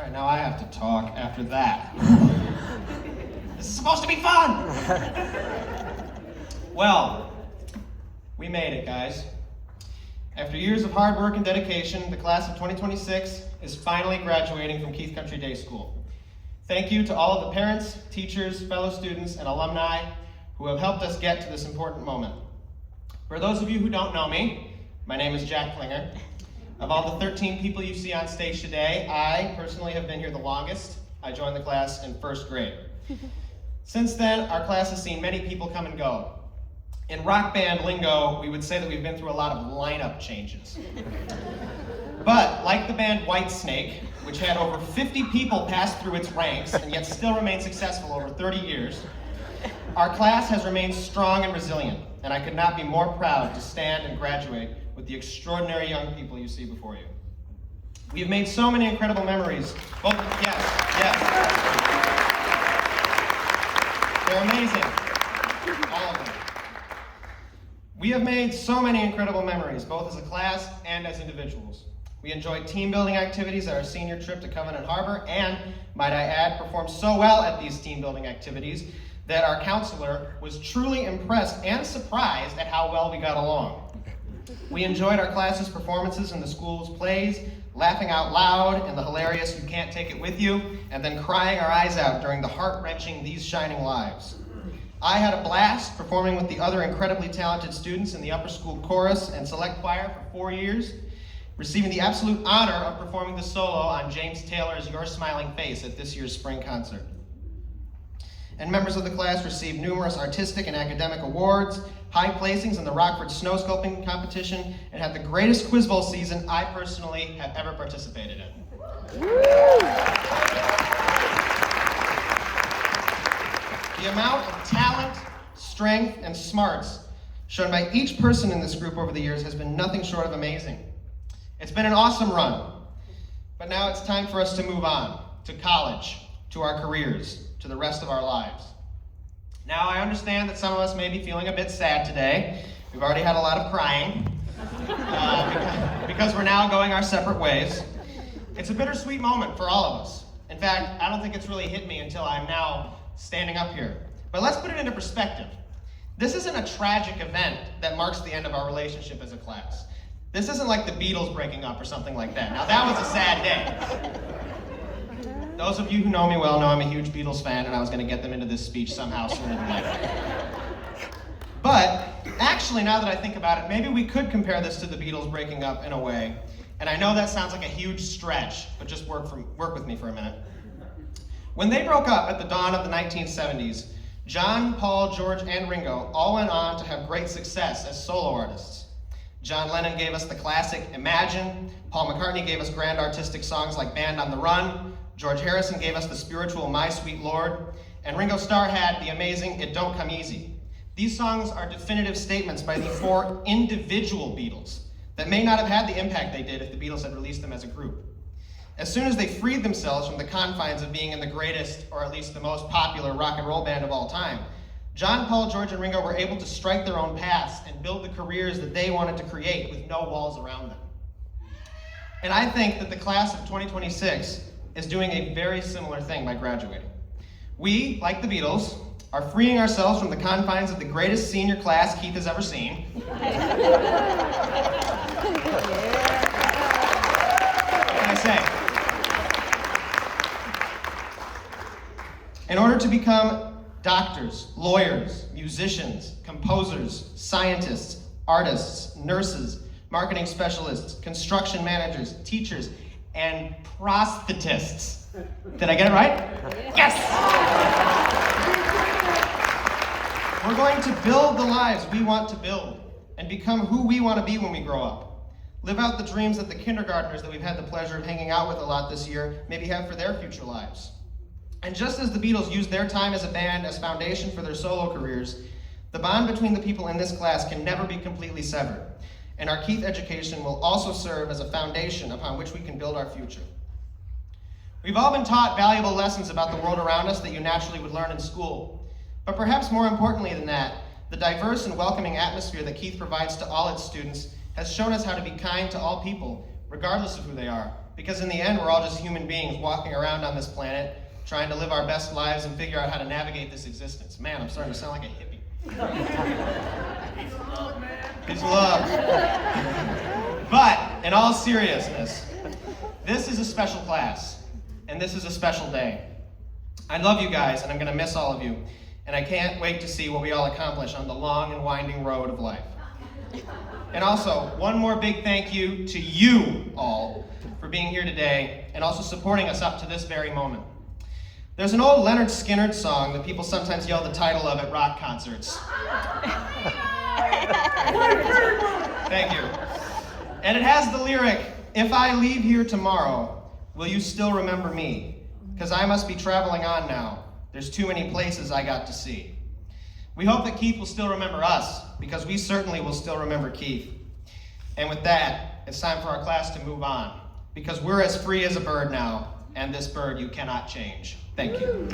right, now I have to talk after that. This is supposed to be fun! Well, we made it, guys. After years of hard work and dedication, the class of 2026 is finally graduating from Keith Country Day School. Thank you to all of the parents, teachers, fellow students, and alumni who have helped us get to this important moment. For those of you who don't know me, my name is Jack Klinger. Of all the 13 people you see on stage today, I personally have been here the longest. I joined the class in first grade. Since then, our class has seen many people come and go. In rock band lingo, we would say that we've been through a lot of lineup changes. But like the band Whitesnake, which had over 50 people pass through its ranks and yet still remain successful over 30 years, our class has remained strong and resilient, and I could not be more proud to stand and graduate with the extraordinary young people you see before you. We have made so many incredible memories. Yes. They're amazing, all of them. We have made so many incredible memories, both as a class and as individuals. We enjoyed team building activities at our senior trip to Covenant Harbor, and, might I add, performed so well at these team building activities that our counselor was truly impressed and surprised at how well we got along. We enjoyed our class's performances in the school's plays, laughing out loud in the hilarious You Can't Take It With You, and then crying our eyes out during the heart-wrenching These Shining Lives. I had a blast performing with the other incredibly talented students in the upper school chorus and select choir for 4 years, receiving the absolute honor of performing the solo on James Taylor's Your Smiling Face at this year's spring concert. And members of the class received numerous artistic and academic awards, high placings in the Rockford Snow Sculpting Competition, and had the greatest Quiz Bowl season I personally have ever participated in. The amount of talent, strength, and smarts shown by each person in this group over the years has been nothing short of amazing. It's been an awesome run, but now it's time for us to move on to college, to our careers, to the rest of our lives. Now, I understand that some of us may be feeling a bit sad today. We've already had a lot of crying because we're now going our separate ways. It's a bittersweet moment for all of us. In fact, I don't think it's really hit me until I'm now standing up here. But let's put it into perspective. This isn't a tragic event that marks the end of our relationship as a class. This isn't like the Beatles breaking up or something like that. Now, that was a sad day. Those of you who know me well know I'm a huge Beatles fan, and I was going to get them into this speech somehow sooner than later. But actually, now that I think about it, maybe we could compare this to the Beatles breaking up in a way. And I know that sounds like a huge stretch, but just work with me for a minute. When they broke up at the dawn of the 1970s, John, Paul, George, and Ringo all went on to have great success as solo artists. John Lennon gave us the classic Imagine, Paul McCartney gave us grand artistic songs like Band on the Run, George Harrison gave us the spiritual My Sweet Lord, and Ringo Starr had the amazing It Don't Come Easy. These songs are definitive statements by the 4 individual Beatles that may not have had the impact they did if the Beatles had released them as a group. As soon as they freed themselves from the confines of being in the greatest, or at least the most popular rock and roll band of all time, John, Paul, George, and Ringo were able to strike their own paths and build the careers that they wanted to create with no walls around them. And I think that the class of 2026 is doing a very similar thing by graduating. We, like the Beatles, are freeing ourselves from the confines of the greatest senior class Keith has ever seen. What can I say? In order to become doctors, lawyers, musicians, composers, scientists, artists, nurses, marketing specialists, construction managers, teachers, and prosthetists. Did I get it right? Yes! We're going to build the lives we want to build and become who we want to be when we grow up. Live out the dreams that the kindergartners that we've had the pleasure of hanging out with a lot this year maybe have for their future lives. And just as the Beatles used their time as a band as foundation for their solo careers, the bond between the people in this class can never be completely severed. And our Keith education will also serve as a foundation upon which we can build our future. We've all been taught valuable lessons about the world around us that you naturally would learn in school. But perhaps more importantly than that, the diverse and welcoming atmosphere that Keith provides to all its students has shown us how to be kind to all people regardless of who they are. Because in the end, we're all just human beings walking around on this planet, trying to live our best lives and figure out how to navigate this existence. Man, I'm starting to sound like a hippie. Peace and love, man. Peace and love. But, in all seriousness, this is a special class, and this is a special day. I love you guys, and I'm going to miss all of you, and I can't wait to see what we all accomplish on the long and winding road of life. And also, one more big thank you to you all for being here today and also supporting us up to this very moment. There's an old Leonard Skinner song that people sometimes yell the title of at rock concerts. Thank you. And it has the lyric, "If I leave here tomorrow, will you still remember me? Because I must be traveling on now. There's too many places I got to see." We hope that Keith will still remember us, because we certainly will still remember Keith. And with that, it's time for our class to move on, because we're as free as a bird now, and this bird you cannot change. Thank you.